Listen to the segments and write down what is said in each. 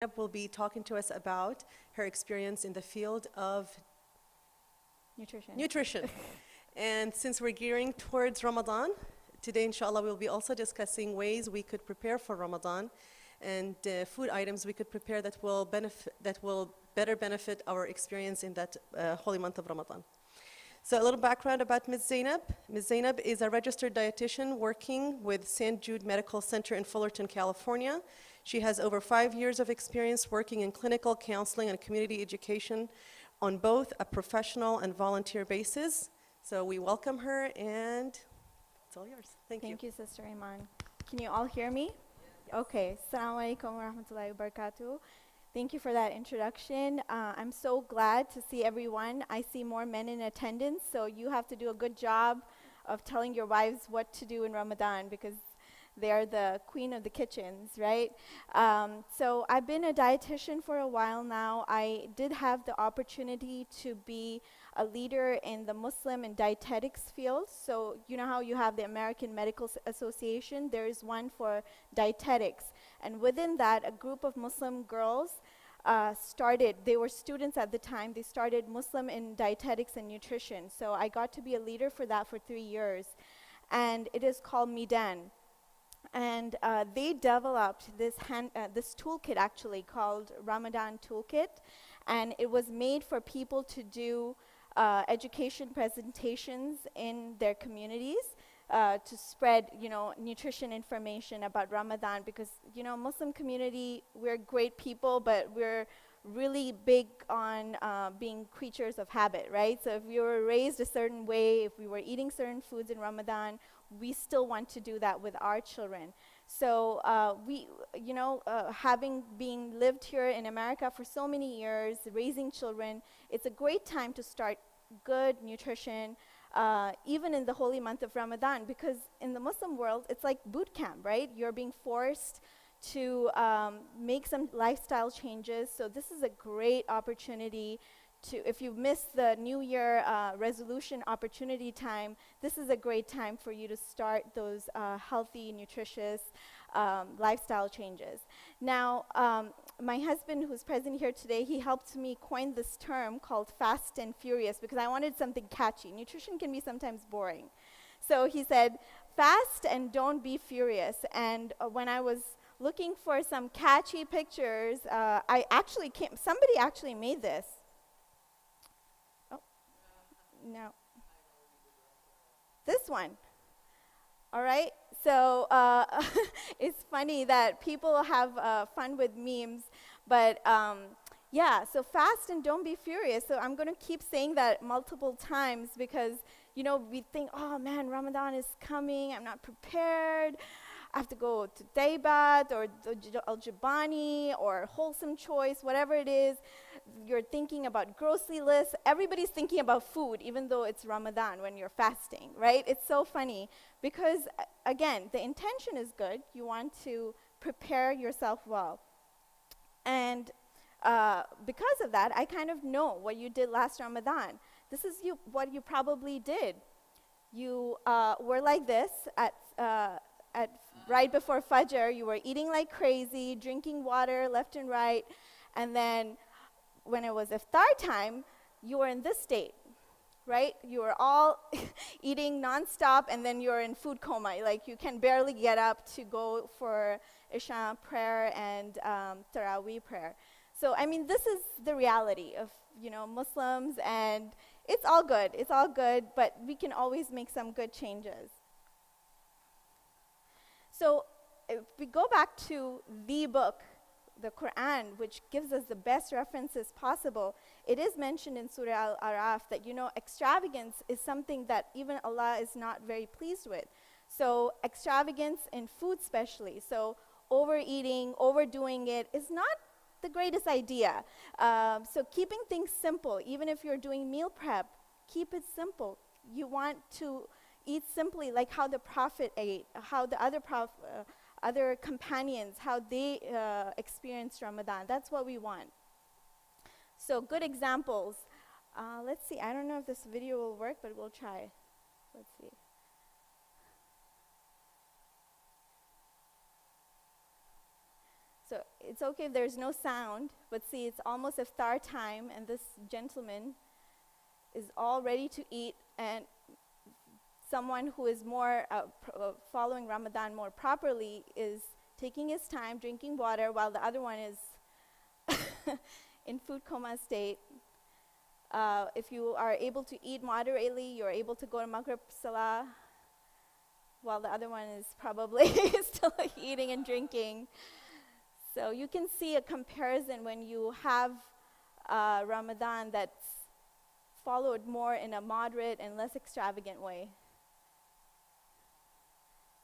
Zainab will be talking to us about her experience in the field of Nutrition. nutrition. And since we're gearing towards Ramadan, today inshallah we'll be also discussing ways we could prepare for Ramadan and food items we could prepare that will better benefit our experience in that holy month of Ramadan. So a little background about Ms. Zainab. Ms. Zainab is a registered dietitian working with St. Jude Medical Center in Fullerton, California. She has over 5 years of experience working in clinical counseling and community education on both a professional and volunteer basis. So we welcome her, and it's all yours. Thank you. Thank you, Sister Iman. Can you all hear me? Okay. Assalamu alaikum wa rahmatullahi wa barakatuh. Thank you for that introduction. I'm so glad to see everyone. I see more men in attendance, so you have to do a good job of telling your wives what to do in Ramadan because they are the queen of the kitchens, right? So I've been a dietitian for a while now. I did have the opportunity to be a leader in the Muslim and dietetics field. So you know how you have the American Medical Association? There is one for dietetics. And within that, a group of Muslim girls they were students at the time, they started Muslim in dietetics and nutrition. So I got to be a leader for that for 3 years. And it is called Midan. And they developed this toolkit actually called Ramadan Toolkit. And it was made for people to do education presentations in their communities to spread, nutrition information about Ramadan because, Muslim community, we're great people, but we're really big on being creatures of habit, right? So if we were raised a certain way, if we were eating certain foods in Ramadan, we still want to do that with our children. So having been lived here in America for so many years, raising children, it's a great time to start good nutrition, even in the holy month of Ramadan, because in the Muslim world, it's like boot camp, right? You're being forced to make some lifestyle changes. So this is a great opportunity if you missed the New Year resolution opportunity time, this is a great time for you to start those healthy, nutritious lifestyle changes. Now, my husband, who's present here today, he helped me coin this term called fast and furious because I wanted something catchy. Nutrition can be sometimes boring. So he said, fast and don't be furious. And when I was looking for some catchy pictures, somebody actually made this. No. This one. All right. So it's funny that people have fun with memes, but so fast and don't be furious. So I'm going to keep saying that multiple times because, we think, oh man, Ramadan is coming. I'm not prepared. I have to go to Daybat or Al-Jabani or Wholesome Choice, whatever it is. You're thinking about grocery lists. Everybody's thinking about food, even though it's Ramadan when you're fasting, right? It's so funny because, again, the intention is good. You want to prepare yourself well. And because of that, I kind of know what you did last Ramadan. This is what you probably did. You were like this at right before Fajr. You were eating like crazy, drinking water left and right, and then when it was iftar time, you were in this state, right? You were all eating nonstop, and then you're in food coma. Like you can barely get up to go for Isha prayer and Taraweeh prayer. So I mean, this is the reality of Muslims, and it's all good. It's all good, but we can always make some good changes. So if we go back to the book, the Quran, which gives us the best references possible, it is mentioned in Surah Al-Araf that, extravagance is something that even Allah is not very pleased with. So extravagance in food especially, so overeating, overdoing it is not the greatest idea. So keeping things simple, even if you're doing meal prep, keep it simple. You want to eat simply like how the Prophet ate, how the other companions, how they experienced Ramadan. That's what we want. So good examples. Let's see. I don't know if this video will work, but we'll try. Let's see. So it's okay if there's no sound, but see, it's almost iftar time, and this gentleman is all ready to eat, and someone who is more following Ramadan more properly is taking his time, drinking water, while the other one is in food coma state. If you are able to eat moderately, you're able to go to Maghrib Salah, while the other one is probably still eating and drinking. So you can see a comparison when you have Ramadan that's followed more in a moderate and less extravagant way.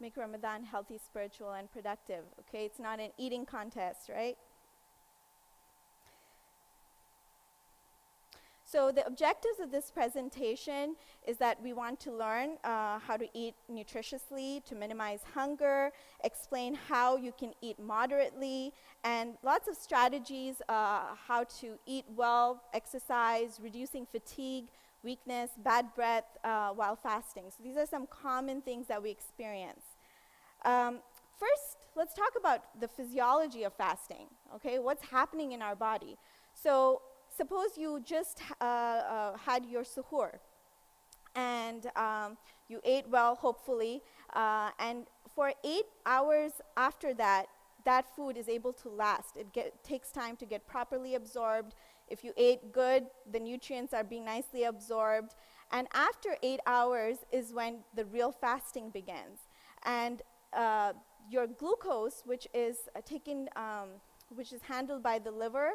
Make Ramadan healthy, spiritual, and productive. Okay, it's not an eating contest, right? So the objectives of this presentation is that we want to learn how to eat nutritiously, to minimize hunger, explain how you can eat moderately, and lots of strategies how to eat well, exercise, reducing fatigue, weakness, bad breath while fasting. So these are some common things that we experience. First, let's talk about the physiology of fasting, okay? What's happening in our body? So suppose you just had your suhoor, and you ate well, hopefully, and for 8 hours after that, that food is able to last. It takes time to get properly absorbed. If you ate good, the nutrients are being nicely absorbed, and after 8 hours is when the real fasting begins. And your glucose, which is which is handled by the liver,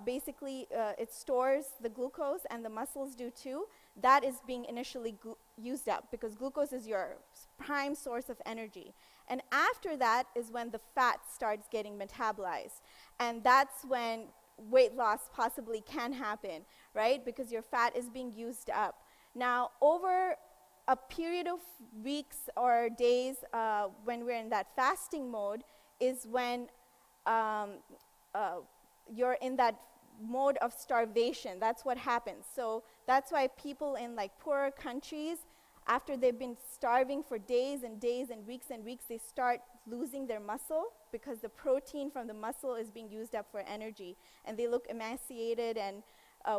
basically, it stores the glucose, and the muscles do too. That is being initially used up, because glucose is your prime source of energy. And after that is when the fat starts getting metabolized. And that's when weight loss possibly can happen, right? Because your fat is being used up. Now, over a period of weeks or days when we're in that fasting mode is when you're in that mode of starvation. That's what happens. So that's why people in like poorer countries, after they've been starving for days and days and weeks, they start losing their muscle, because the protein from the muscle is being used up for energy, and they look emaciated and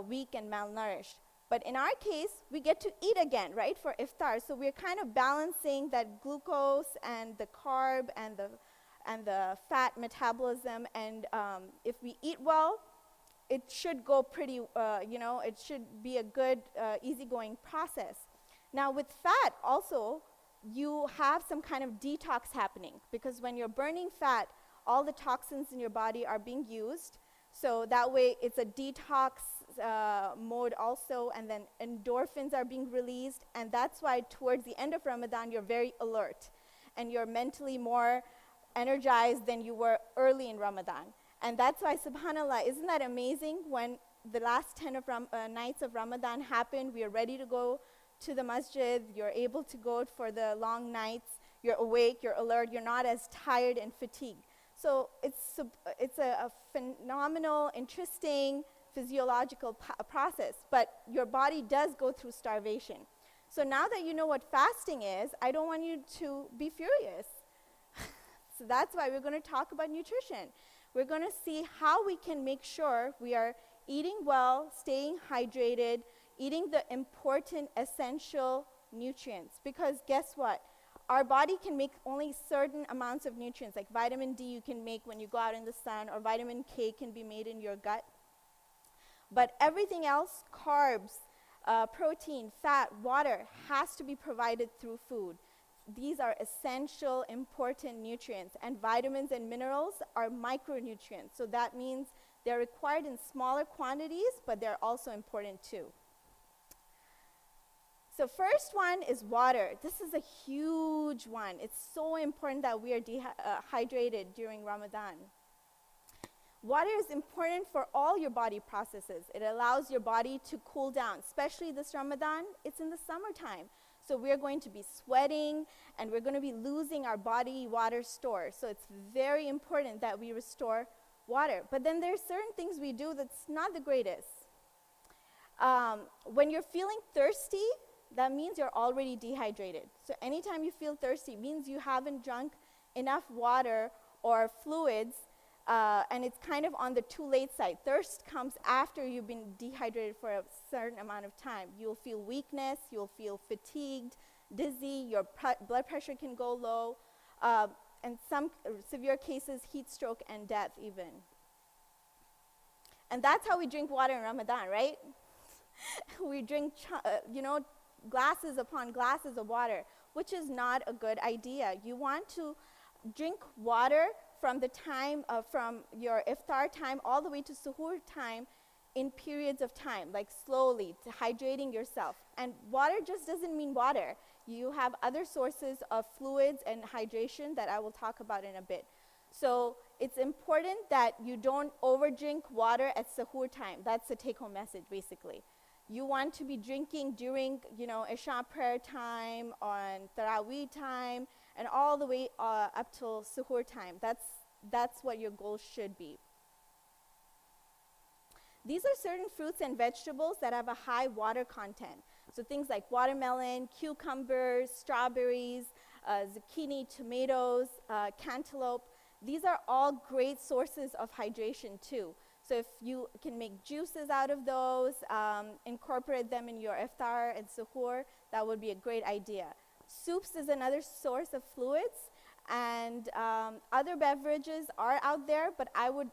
weak and malnourished. But in our case, we get to eat again, right, for iftar. So we're kind of balancing that glucose and the carb and the fat metabolism. And if we eat well, it should go pretty, it should be a good, easygoing process. Now with fat also, you have some kind of detox happening, because when you're burning fat, all the toxins in your body are being used. So that way it's a detox mode also, and then endorphins are being released, and that's why towards the end of Ramadan you're very alert and you're mentally more energized than you were early in Ramadan. And that's why, subhanAllah, isn't that amazing? When the last 10 of nights of Ramadan happened, we are ready to go to the masjid, you're able to go for the long nights, you're awake, you're alert, you're not as tired and fatigued. So it's a phenomenal, interesting physiological process, but your body does go through starvation. So now that you know what fasting is, I don't want you to be furious. So that's why we're going to talk about nutrition. We're going to see how we can make sure we are eating well, staying hydrated, eating the important essential nutrients. Because guess what? Our body can make only certain amounts of nutrients, like vitamin D you can make when you go out in the sun, or vitamin K can be made in your gut. But everything else, carbs, protein, fat, water, has to be provided through food. These are essential, important nutrients. And vitamins and minerals are micronutrients. So that means they're required in smaller quantities, but they're also important too. So first one is water. This is a huge one. It's so important that we are hydrated during Ramadan. Water is important for all your body processes. It allows your body to cool down, especially this Ramadan. It's in the summertime. So we're going to be sweating, and we're going to be losing our body water store. So it's very important that we restore water. But then there's certain things we do that's not the greatest. When you're feeling thirsty, that means you're already dehydrated. So anytime you feel thirsty, it means you haven't drunk enough water or fluids and it's kind of on the too late side. Thirst comes after you've been dehydrated for a certain amount of time. You'll feel weakness, you'll feel fatigued, dizzy, your blood pressure can go low, and some severe cases, heat stroke and death even. And that's how we drink water in Ramadan, right? We drink, glasses upon glasses of water, which is not a good idea. You want to drink water from the time, from your iftar time all the way to suhoor time in periods of time, like slowly, to hydrating yourself. And water just doesn't mean water. You have other sources of fluids and hydration that I will talk about in a bit. So it's important that you don't overdrink water at suhoor time. That's the take-home message, basically. You want to be drinking during, Isha prayer time, on Taraweeh time, and all the way up till suhoor time. That's what your goal should be. These are certain fruits and vegetables that have a high water content. So things like watermelon, cucumbers, strawberries, zucchini, tomatoes, cantaloupe. These are all great sources of hydration too. So if you can make juices out of those, incorporate them in your iftar and suhoor, that would be a great idea. Soups is another source of fluids, and other beverages are out there, but I would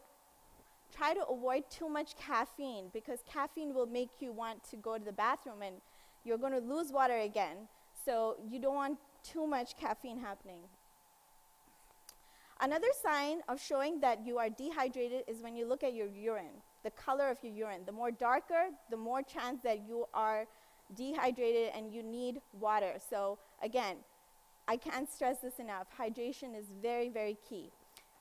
try to avoid too much caffeine, because caffeine will make you want to go to the bathroom and you're going to lose water again. So you don't want too much caffeine happening. Another sign of showing that you are dehydrated is when you look at your urine, the color of your urine. The more darker, the more chance that you are dehydrated and you need water. So again, I can't stress this enough. Hydration is very, very key.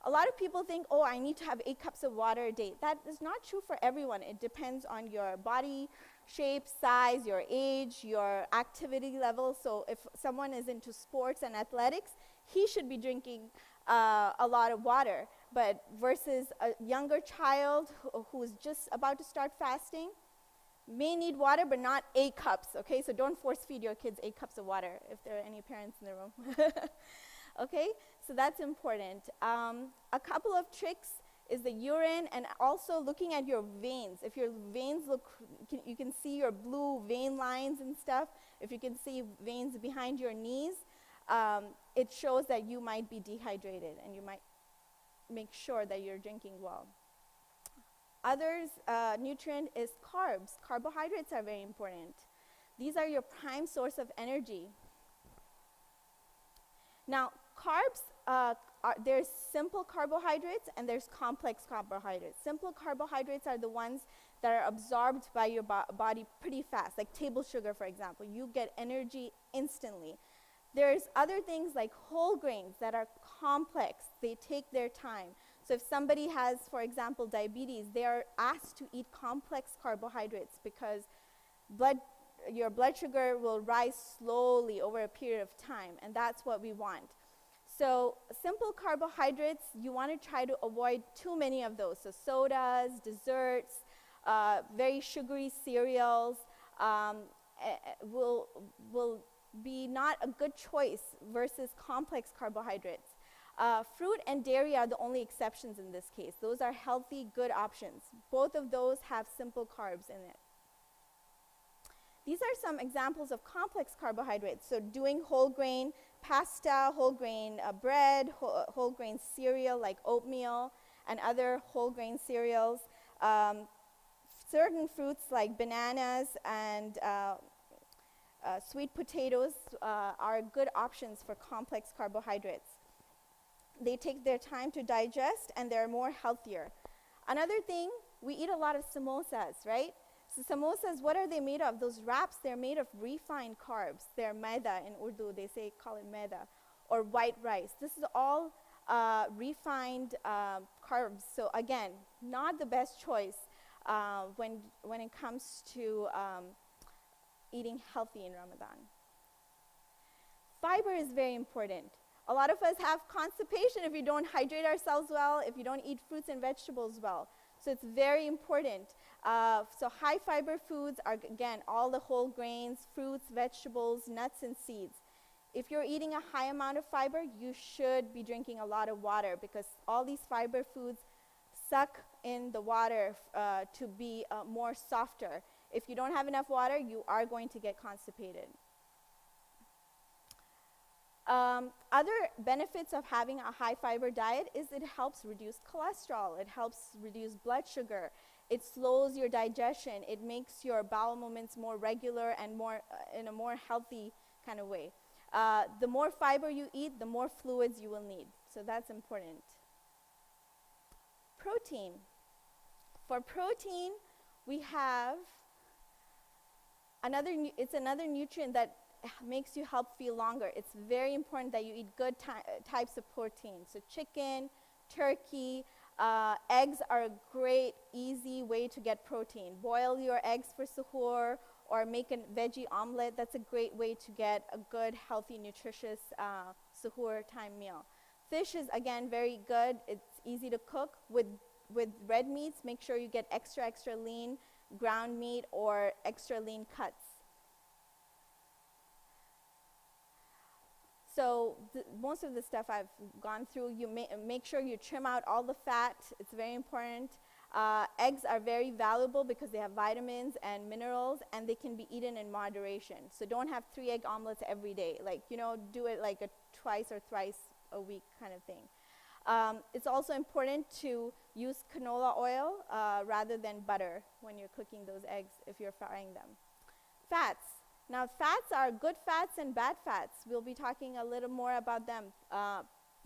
A lot of people think, oh, I need to have 8 cups of water a day. That is not true for everyone. It depends on your body shape, size, your age, your activity level. So if someone is into sports and athletics, he should be drinking a lot of water. But versus a younger child who's just about to start fasting, may need water, but not 8 cups, okay? So don't force feed your kids 8 cups of water if there are any parents in the room. Okay, so that's important. A couple of tricks is the urine, and also looking at your veins. If your veins look, you can see your blue vein lines and stuff. If you can see veins behind your knees, it shows that you might be dehydrated, and you might make sure that you're drinking well. Others nutrient is carbs. Carbohydrates are very important. These are your prime source of energy. Now, carbs, there's simple carbohydrates and there's complex carbohydrates. Simple carbohydrates are the ones that are absorbed by your body pretty fast, like table sugar, for example. You get energy instantly. There's other things like whole grains that are complex. They take their time. So if somebody has, for example, diabetes, they are asked to eat complex carbohydrates because your blood sugar will rise slowly over a period of time, and that's what we want. So simple carbohydrates, you want to try to avoid too many of those. So sodas, desserts, very sugary cereals will be not a good choice versus complex carbohydrates. Fruit and dairy are the only exceptions in this case. Those are healthy, good options. Both of those have simple carbs in it. These are some examples of complex carbohydrates. So doing whole grain pasta, whole grain bread, whole grain cereal like oatmeal and other whole grain cereals. Certain fruits like bananas and sweet potatoes are good options for complex carbohydrates. They take their time to digest and they're more healthier. Another thing, we eat a lot of samosas, right? So samosas, what are they made of? Those wraps, they're made of refined carbs. They're maida in Urdu, call it maida, or white rice. This is all refined carbs. So again, not the best choice when it comes to eating healthy in Ramadan. Fiber is very important. A lot of us have constipation if we don't hydrate ourselves well, if you don't eat fruits and vegetables well. So it's very important. So high fiber foods are, again, all the whole grains, fruits, vegetables, nuts, and seeds. If you're eating a high amount of fiber, you should be drinking a lot of water because all these fiber foods suck in the water to be more softer. If you don't have enough water, you are going to get constipated. Other benefits of having a high fiber diet is it helps reduce cholesterol, it helps reduce blood sugar, it slows your digestion, it makes your bowel movements more regular and more in a more healthy kind of way. The more fiber you eat, the more fluids you will need. So that's important. Protein. For protein, we have it's another nutrient that makes you help feel longer. It's very important that you eat good types of protein. So chicken, turkey, eggs are a great, easy way to get protein. Boil your eggs for suhoor or make a veggie omelet. That's a great way to get a good, healthy, nutritious suhoor time meal. Fish is, again, very good. It's easy to cook. With red meats, make sure you get extra lean ground meat or extra lean cuts. So most of the stuff I've gone through, you make sure you trim out all the fat. It's very important. Eggs are very valuable because they have vitamins and minerals, and they can be eaten in moderation. So don't have 3 egg omelets every day. Like, do it like twice or thrice a week kind of thing. It's also important to use canola oil rather than butter when you're cooking those eggs if you're frying them. Fats. Now, fats are good fats and bad fats. We'll be talking a little more about them.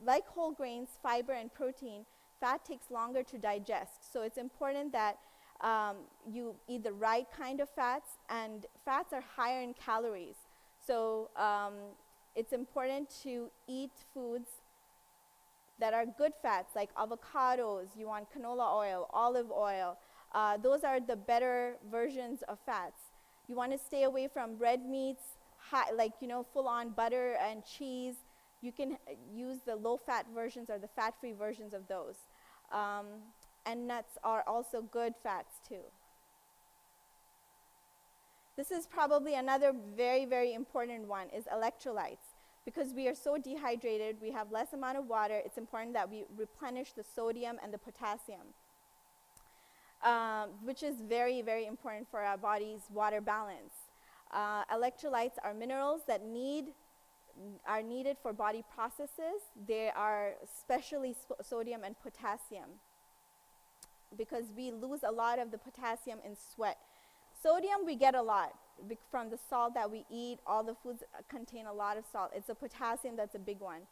Like whole grains, fiber, and protein, fat takes longer to digest. So it's important that you eat the right kind of fats, and fats are higher in calories. So it's important to eat foods that are good fats, like avocados. You want canola oil, olive oil. Those are the better versions of fats. You want to stay away from red meats, full-on butter and cheese. You can use the low-fat versions or the fat-free versions of those. And nuts are also good fats too. This is probably another very, very important one, is electrolytes. Because we are so dehydrated, we have less amount of water, it's important that we replenish the sodium and the potassium, which is very, very important for our body's water balance. Electrolytes are minerals that are needed for body processes. They are especially sodium and potassium, because we lose a lot of the potassium in sweat. Sodium we get a lot from the salt that we eat. All the foods contain a lot of salt. It's the potassium that's a big one.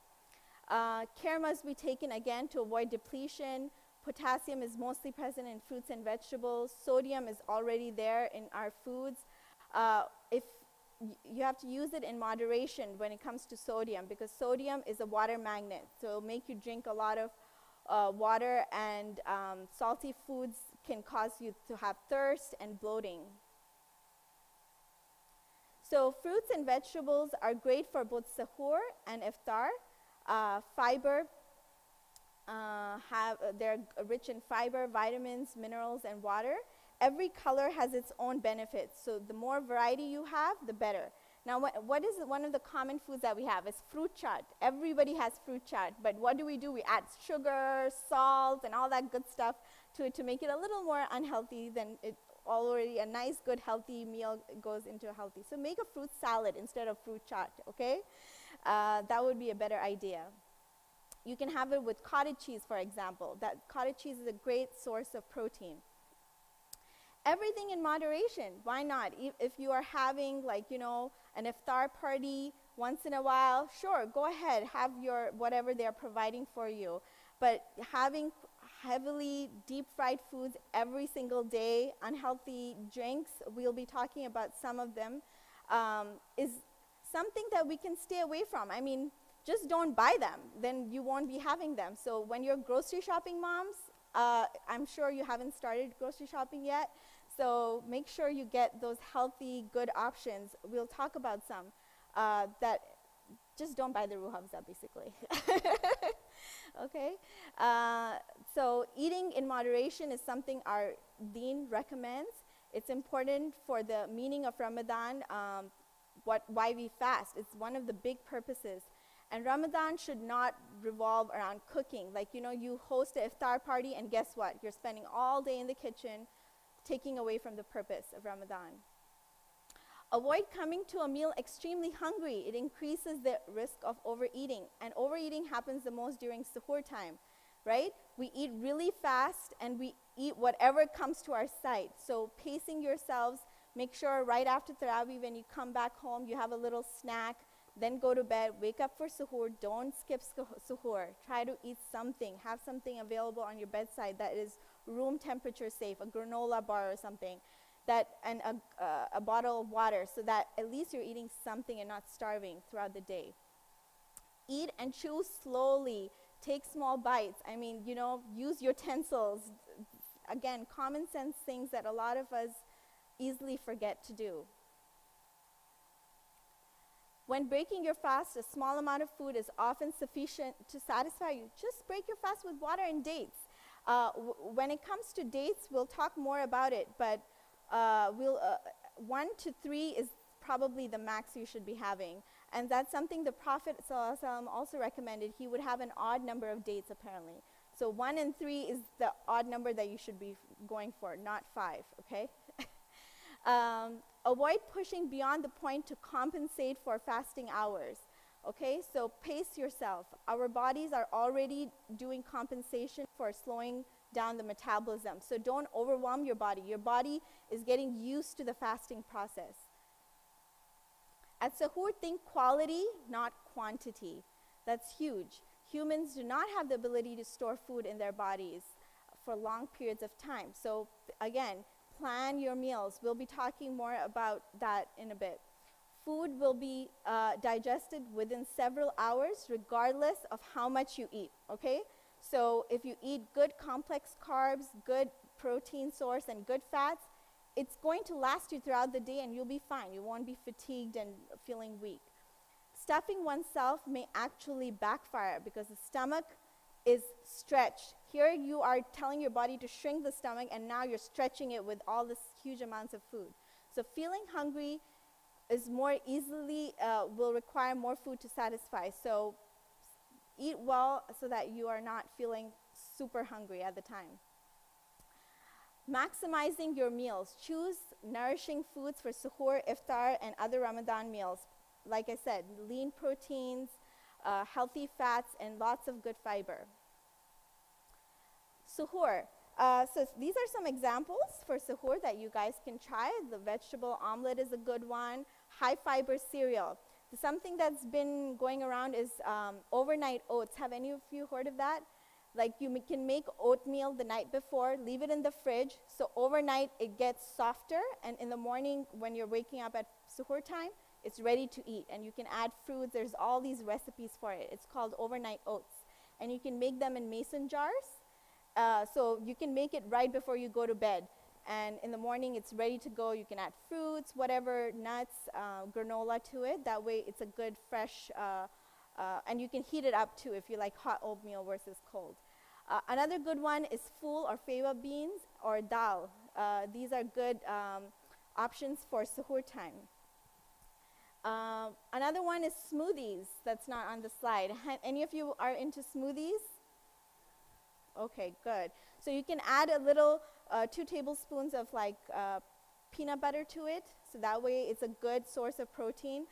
Care must be taken, again, to avoid depletion. Potassium is mostly present in fruits and vegetables. Sodium is already there in our foods. If you have to use it in moderation when it comes to sodium, because sodium is a water magnet. So it'll make you drink a lot of water, and salty foods can cause you to have thirst and bloating. So fruits and vegetables are great for both sahur and iftar. Fiber, they're rich in fiber, vitamins, minerals, and water. Every color has its own benefits, so the more variety you have, the better. Now, what is one of the common foods that we have? Is fruit chaat. Everybody has fruit chaat, but what do? We add sugar, salt, and all that good stuff to it to make it a little more unhealthy than it already. A nice, good, healthy meal goes into a healthy. So make a fruit salad instead of fruit chaat, okay? That would be a better idea. You can have it with cottage cheese, for example. That cottage cheese is a great source of protein. Everything in moderation. Why not? If you are having, an iftar party once in a while, sure, go ahead, have your whatever they're providing for you. But having heavily deep-fried foods every single day, unhealthy drinks, we'll be talking about some of them, is something that we can stay away from. I mean, just don't buy them, then you won't be having them. So when you're grocery shopping, moms, I'm sure you haven't started grocery shopping yet, so make sure you get those healthy, good options. We'll talk about some that just don't buy the Ruh Afza, basically. Okay? So eating in moderation is something our deen recommends. It's important for the meaning of Ramadan, why we fast. It's one of the big purposes. And Ramadan should not revolve around cooking. Like, you host an iftar party, and guess what? You're spending all day in the kitchen, taking away from the purpose of Ramadan. Avoid coming to a meal extremely hungry. It increases the risk of overeating. And overeating happens the most during suhoor time, right? We eat really fast and we eat whatever comes to our sight. So pacing yourselves, make sure right after Taraweeh when you come back home, you have a little snack, then go to bed, wake up for suhoor. Don't skip suhoor. Try to eat something. Have something available on your bedside that is room temperature safe, a granola bar or something. And a bottle of water, so that at least you're eating something and not starving throughout the day. Eat and chew slowly. Take small bites. I mean, use utensils. Again, common sense things that a lot of us easily forget to do. When breaking your fast, a small amount of food is often sufficient to satisfy you. Just break your fast with water and dates. When it comes to dates, we'll talk more about it, but 1 to 3 is probably the max you should be having. And that's something the Prophet ﷺ also recommended. He would have an odd number of dates, apparently. So 1 and 3 is the odd number that you should be going for, not 5, okay? Avoid pushing beyond the point to compensate for fasting hours, okay? So pace yourself. Our bodies are already doing compensation for slowing down the metabolism. So don't overwhelm your body. Your body is getting used to the fasting process. At suhoor, think quality, not quantity. That's huge. Humans do not have the ability to store food in their bodies for long periods of time. So again, plan your meals. We'll be talking more about that in a bit. Food will be digested within several hours, regardless of how much you eat, okay? So if you eat good complex carbs, good protein source, and good fats, it's going to last you throughout the day and you'll be fine. You won't be fatigued and feeling weak. Stuffing oneself may actually backfire because the stomach is stretched. Here you are telling your body to shrink the stomach, and now you're stretching it with all this huge amounts of food. So feeling hungry is more easily, will require more food to satisfy. So eat well so that you are not feeling super hungry at the time. Maximizing your meals. Choose nourishing foods for suhoor, iftar, and other Ramadan meals. Like I said, lean proteins, healthy fats, and lots of good fiber. Suhoor. So these are some examples for suhoor that you guys can try. The vegetable omelet is a good one. High fiber cereal. Something that's been going around is overnight oats. Have any of you heard of that? Like you can make oatmeal the night before, leave it in the fridge, so overnight it gets softer, and in the morning when you're waking up at suhoor time, it's ready to eat. And you can add fruits. There's all these recipes for it. It's called overnight oats. And you can make them in mason jars. So you can make it right before you go to bed. And in the morning, it's ready to go. You can add fruits, whatever, nuts, granola to it. That way, it's a good, fresh, and you can heat it up too if you like hot oatmeal versus cold. Another good one is ful or fava beans or dal. These are good options for suhoor time. Another one is smoothies. That's not on the slide. Any of you are into smoothies? Okay, good. So you can add a little 2 tablespoons of peanut butter to it. So that way it's a good source of protein.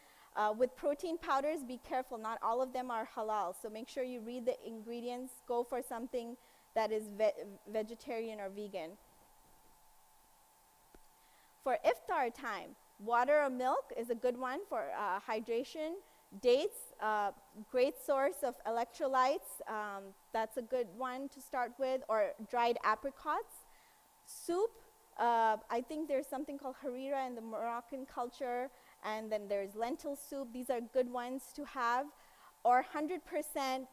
With protein powders, be careful. Not all of them are halal. So make sure you read the ingredients. Go for something that is vegetarian or vegan. For iftar time, water or milk is a good one for hydration. Dates, great source of electrolytes. That's a good one to start with. Or dried apricots. Soup, I think there's something called harira in the Moroccan culture. And then there's lentil soup. These are good ones to have. Or 100%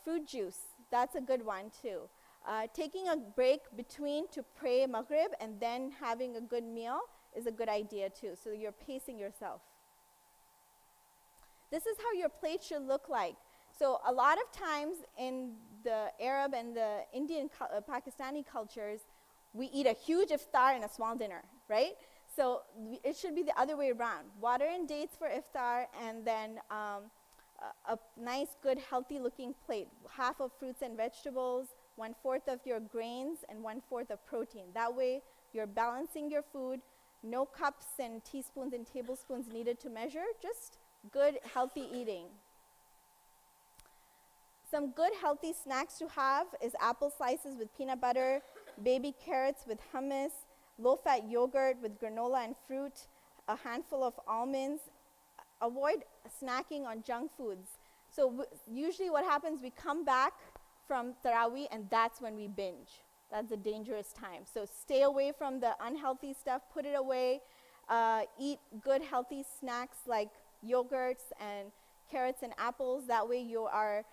fruit juice. That's a good one too. Taking a break between to pray Maghrib and then having a good meal is a good idea too. So you're pacing yourself. This is how your plate should look like. So a lot of times in the Arab and the Indian, Pakistani cultures, we eat a huge iftar and a small dinner, right? So it should be the other way around. Water and dates for iftar, and then a nice, good, healthy looking plate. Half of fruits and vegetables, 1/4 of your grains, and 1/4 of protein. That way, you're balancing your food. No cups and teaspoons and tablespoons needed to measure, just good, healthy eating. Some good, healthy snacks to have is apple slices with peanut butter, baby carrots with hummus, low-fat yogurt with granola and fruit, a handful of almonds. Avoid snacking on junk foods. So usually what happens, we come back from Taraweeh and that's when we binge. That's a dangerous time. So stay away from the unhealthy stuff, put it away. Eat good, healthy snacks like yogurts and carrots and apples. That way you are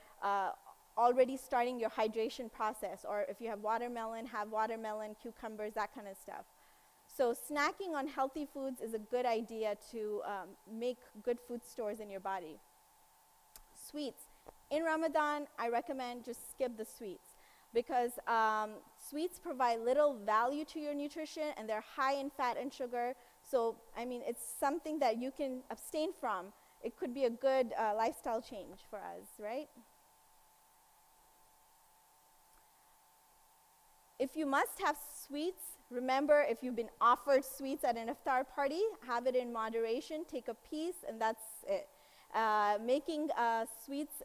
already starting your hydration process. Or if you have watermelon, have watermelon, cucumbers, that kind of stuff. So snacking on healthy foods is a good idea to make good food stores in your body. Sweets. In Ramadan, I recommend just skip the sweets because sweets provide little value to your nutrition and they're high in fat and sugar. So, I mean, it's something that you can abstain from. It could be a good lifestyle change for us, right? If you must have sweets, remember, if you've been offered sweets at an iftar party, have it in moderation, take a piece, and that's it. Making sweets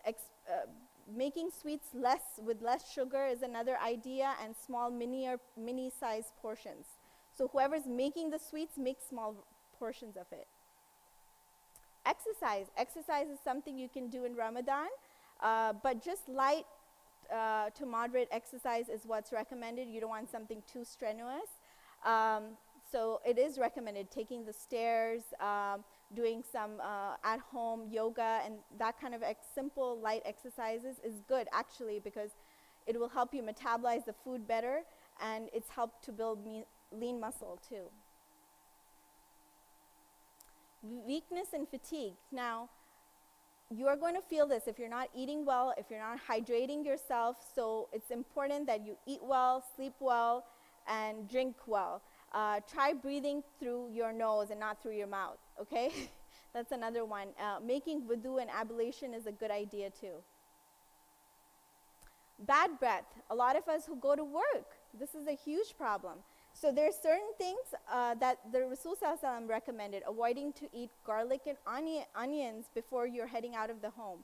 with less sugar is another idea, and small mini-sized portions. So whoever's making the sweets, make small portions of it. Exercise. Exercise is something you can do in Ramadan, but just light to moderate exercise is what's recommended. You don't want something too strenuous. So it is recommended taking the stairs, doing some at-home yoga, and that kind of simple light exercises is good actually because it will help you metabolize the food better and it's helped to build lean muscle too. Weakness and fatigue. Now, you are going to feel this if you're not eating well, if you're not hydrating yourself, so it's important that you eat well, sleep well, and drink well. Try breathing through your nose and not through your mouth, okay? That's another one. Making wudu and ablution is a good idea too. Bad breath. A lot of us who go to work, this is a huge problem. So there are certain things that the Rasul Sallallahu Alaihi Wasallam recommended, avoiding to eat garlic and onions before you're heading out of the home.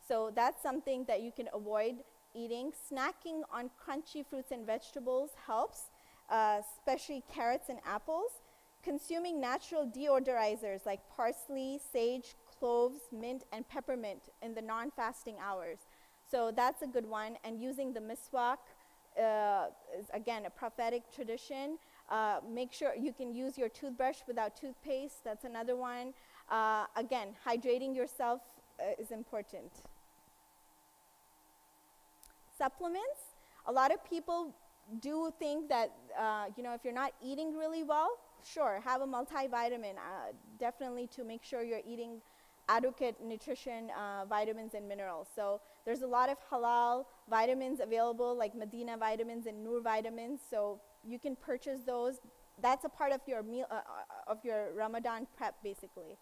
So that's something that you can avoid eating. Snacking on crunchy fruits and vegetables helps, especially carrots and apples. Consuming natural deodorizers like parsley, sage, cloves, mint, and peppermint in the non-fasting hours. So that's a good one. And using the miswak is again a prophetic tradition. Make sure you can use your toothbrush without toothpaste. That's another one. Again, hydrating yourself is important. Supplements. A lot of people do think that if you're not eating really well, sure, have a multivitamin. Definitely to make sure you're eating adequate nutrition, vitamins and minerals. So there's a lot of halal vitamins available like Medina vitamins and Noor vitamins. So you can purchase those. That's a part of your meal, of your Ramadan prep basically.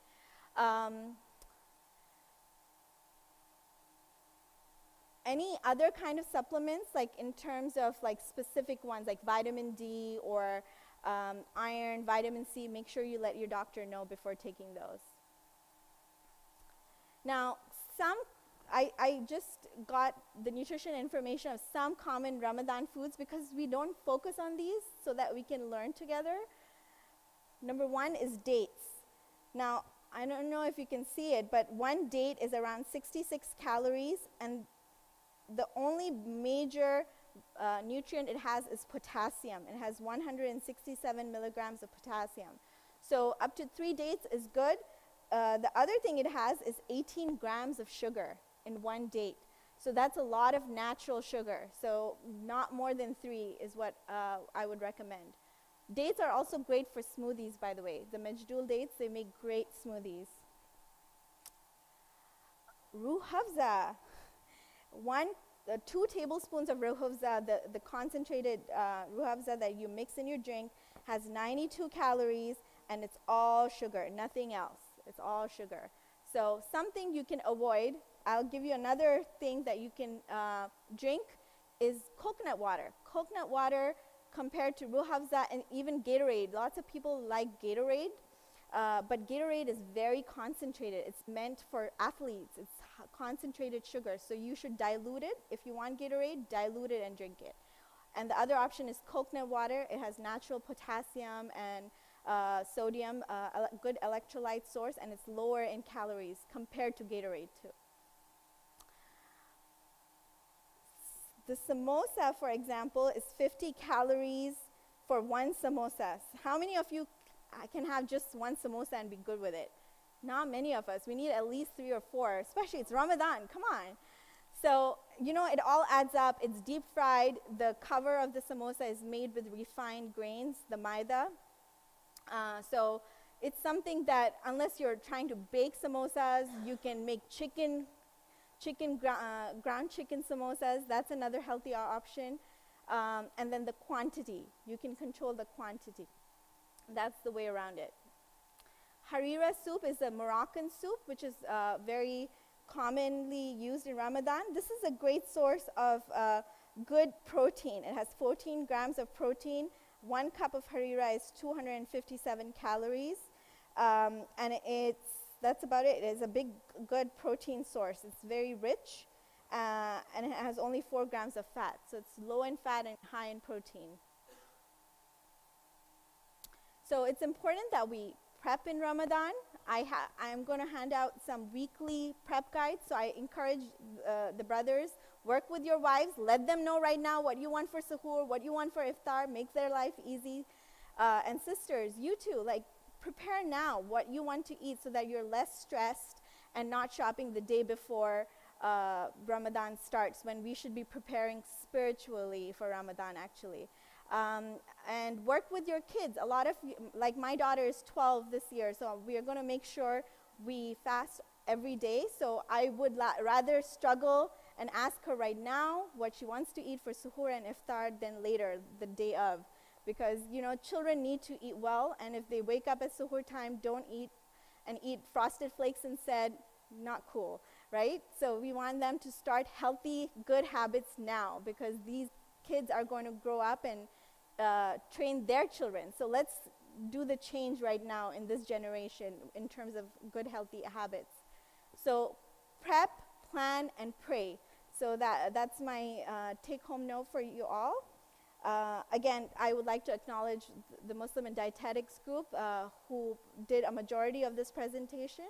Any other kind of supplements, like in terms of like specific ones like vitamin D or iron, vitamin C, make sure you let your doctor know before taking those. Now, I just got the nutrition information of some common Ramadan foods because we don't focus on these so that we can learn together. Number one is dates. Now, I don't know if you can see it, but one date is around 66 calories, and the only major nutrient it has is potassium. It has 167 milligrams of potassium. So up to 3 dates is good. The other thing it has is 18 grams of sugar in one date. So that's a lot of natural sugar. So not more than 3 is what I would recommend. Dates are also great for smoothies, by the way. The Majdool dates, they make great smoothies. Ruh Hafza. 2 tablespoons of Ruh Hafza, the concentrated Ruh Hafza that you mix in your drink, has 92 calories, and it's all sugar, nothing else. It's all sugar. So something you can avoid I'll give you another thing that you can drink is coconut water. Coconut water compared to Ruh Afza and even Gatorade. Lots of people like Gatorade, but Gatorade is very concentrated. It's meant for athletes. It's concentrated sugar, so you should dilute it. If you want Gatorade, dilute it and drink it. And the other option is coconut water. It has natural potassium and sodium, good electrolyte source, and it's lower in calories compared to Gatorade too. The samosa, for example, is 50 calories for one samosa. How many of you can have just one samosa and be good with it? Not many of us. We need at least 3 or 4, especially it's Ramadan. Come on. So, you know, it all adds up. It's deep fried. The cover of the samosa is made with refined grains, the maida. So it's something that unless you're trying to bake samosas, you can make ground chicken samosas. That's another healthy option. And then the quantity. You can control the quantity. That's the way around it. Harira soup is a Moroccan soup, which is very commonly used in Ramadan. This is a great source of good protein. It has 14 grams of protein. 1 cup of harira is 257 calories. And that's about it. It is a good protein source. It's very rich, and it has only 4 grams of fat. So it's low in fat and high in protein. So it's important that we prep in Ramadan. I'm going to hand out some weekly prep guides. So I encourage the brothers, work with your wives. Let them know right now what you want for suhoor, what you want for iftar. Make their life easy. And sisters, you too, like, prepare now what you want to eat so that you're less stressed and not shopping the day before Ramadan starts, when we should be preparing spiritually for Ramadan, actually. And work with your kids. A lot of, like my daughter is 12 this year, so we are going to make sure we fast every day. So I would rather struggle and ask her right now what she wants to eat for suhoor and iftar than later, the day of. Because, you know, children need to eat well, and if they wake up at suhoor time, don't eat and eat Frosted Flakes instead, not cool, right? So we want them to start healthy, good habits now, because these kids are going to grow up and train their children. So let's do the change right now in this generation in terms of good, healthy habits. So prep, plan, and pray. So that's my take-home note for you all. Again, I would like to acknowledge the Muslim and Dietetics group who did a majority of this presentation.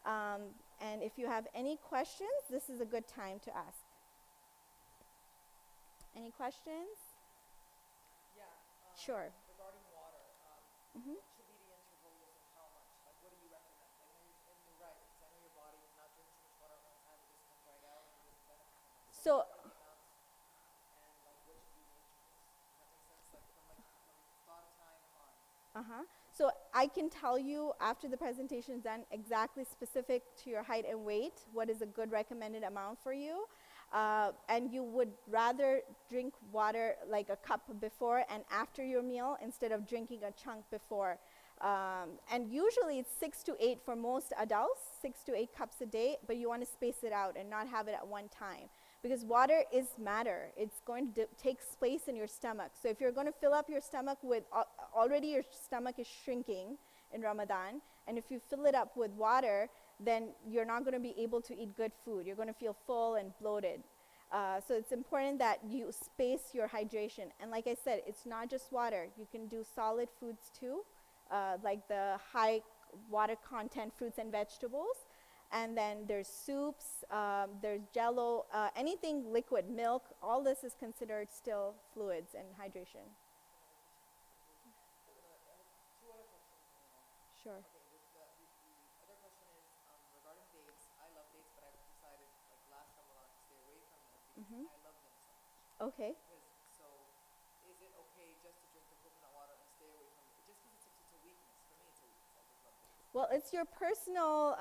And if you have any questions, this is a good time to ask. Any questions? Sure. Regarding water, Mhm. what should be the intervals and how much? Like, what do you recommend? Like, and you're right, because I know your body, if not drinking too much water all the time, it just comes right out and it doesn't benefit from it. So, what are the amounts and, like, what should be the intervals? Does that make sense? Like, from thought time on. so I can tell you after the presentation is done exactly specific to your height and weight, what is a good recommended amount for you. And you would rather drink water like a cup before and after your meal instead of drinking a chunk before. And usually it's 6 to 8 for most adults, 6 to 8 cups a day, but you want to space it out and not have it at one time. Because water is matter. It's going to take space in your stomach. So if you're going to fill up your stomach with, already your stomach is shrinking in Ramadan, and if you fill it up with water, then you're not going to be able to eat good food. You're going to feel full and bloated. So it's important that you space your hydration. And like I said, it's not just water. You can do solid foods too, like the high water content fruits and vegetables. And then there's soups, there's jello, anything liquid, milk, all this is considered still fluids and hydration. Two other questions. Sure. Okay, the other question is regarding dates. I love dates, but I've decided, like, last Ramadan to stay away from them because I love them so much. Okay. So, is it okay just to drink the coconut water and stay away from it? Just because it's a weakness. For me, it's a weakness. I just love dates. Well, it's your personal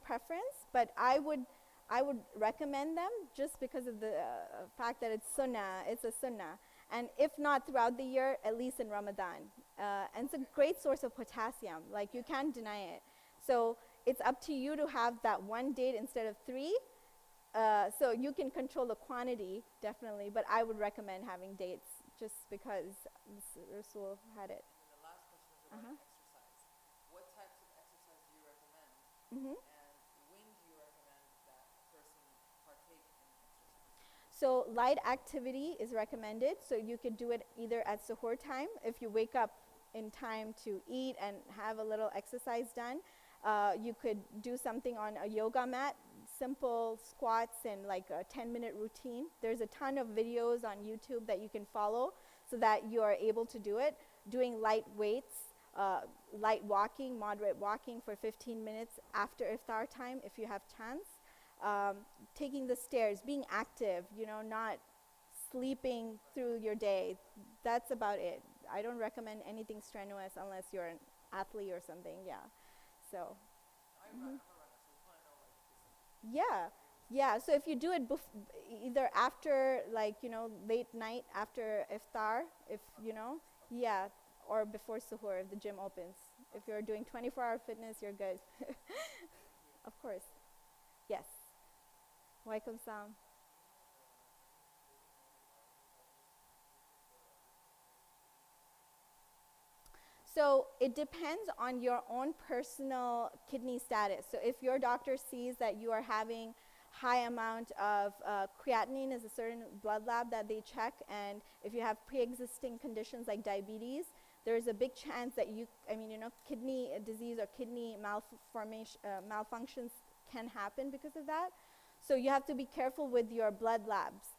preference, but I would recommend them just because of the fact that it's sunnah. It's a sunnah, and if not throughout the year, at least in Ramadan. And it's a great source of potassium. Like, you can't deny it. So it's up to you to have that one date instead of 3. So you can control the quantity, definitely, but I would recommend having dates just because Rasul had it. And the last question is about exercise. What types of exercise do you recommend? Mhm. And when do you recommend that a person partake in exercise? So light activity is recommended. So you could do it either at suhoor time if you wake up in time to eat and have a little exercise done. You could do something on a yoga mat, simple squats and like a 10-minute routine. There's a ton of videos on YouTube that you can follow so that you are able to do it. Doing light weights, light walking, moderate walking for 15 minutes after iftar time if you have chance. Taking the stairs, being active, not sleeping through your day. That's about it. I don't recommend anything strenuous unless you're an athlete or something, yeah. So, I'm a runner, so we want to know like this. yeah. So if you do it either after, like, late night after iftar, if, yeah, or before suhoor if the gym opens. If you're doing 24-hour fitness, you're good. Of course. Yes. Walaikum salam. So it depends on your own personal kidney status. So if your doctor sees that you are having high amount of creatinine is a certain blood lab that they check, and if you have pre-existing conditions like diabetes, there's a big chance that kidney disease or kidney malfunctions can happen because of that. So you have to be careful with your blood labs.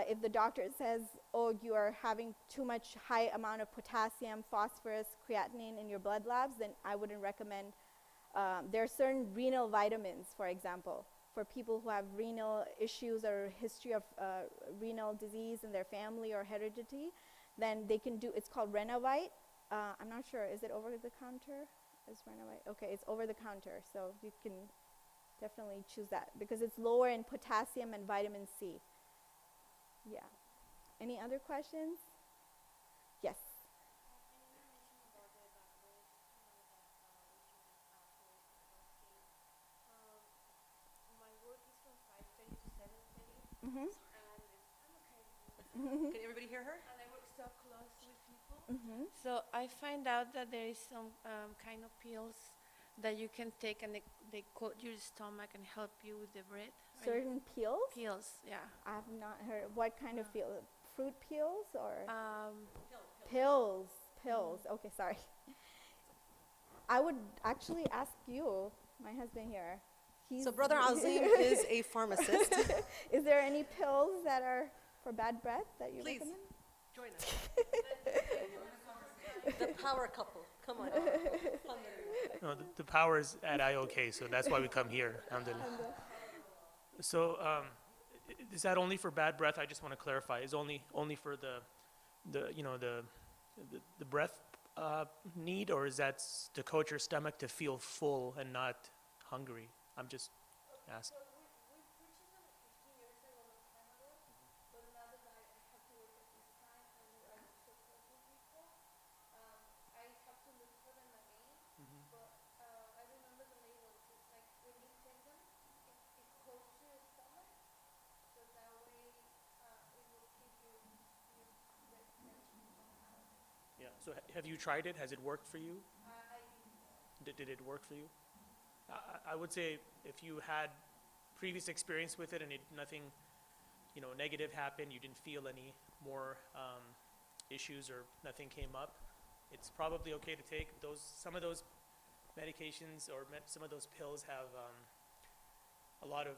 If the doctor says, oh, you are having too much high amount of potassium, phosphorus, creatinine in your blood labs, then I wouldn't recommend. There are certain renal vitamins, for example, for people who have renal issues or history of renal disease in their family or heredity, then they can do, it's called Renavite. I'm not sure, is it over the counter? Is Renavite? Okay, it's over the counter, so you can definitely choose that because it's lower in potassium and vitamin C. Yeah. Any other questions? Yes. My work is from 5:30 to 7:30, Mm-hmm. and I'm okay. Can everybody hear her? And I work so close with people. Mm-hmm. So I find out that there is some kind of pills that you can take, and they coat your stomach and help you with the breath. Certain peels? Pills, yeah. I have not heard. What kind of peel? Fruit peels or Um, pills? Pills. Okay, sorry. I would actually ask you, my husband here. So Brother Azim is a pharmacist. Is there any pills that are for bad breath that you Please. recommend? Join us. The power couple. Come on. No, the power is at IOK, so that's why we come here. Alhamdulillah. So, is that only for bad breath? I just want to clarify. Is only for the breath need, or is that to coat your stomach to feel full and not hungry? I'm just asking. we purchased them 15 years ago, a long time ago. But now that I have to work at this time and I work so close with people, I have to look for them again. But I remember the labels. It's like when you take them, it coats your stomach, so that way it will keep your breath fresh somehow. Yeah. So, have you tried it? Has it worked for you? I use that. Did it work for you? I would say if you had previous experience with it and nothing, negative happened, you didn't feel any more issues or nothing came up, it's probably okay to take those. Some of those medications or some of those pills have a lot of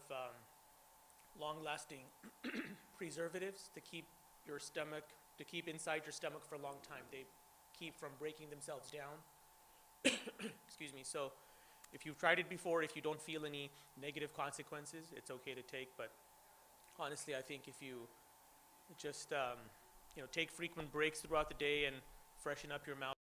long-lasting preservatives to keep inside your stomach for a long time. They keep from breaking themselves down. Excuse me. So if you've tried it before, if you don't feel any negative consequences, it's okay to take. But honestly, I think if you just take frequent breaks throughout the day and freshen up your mouth.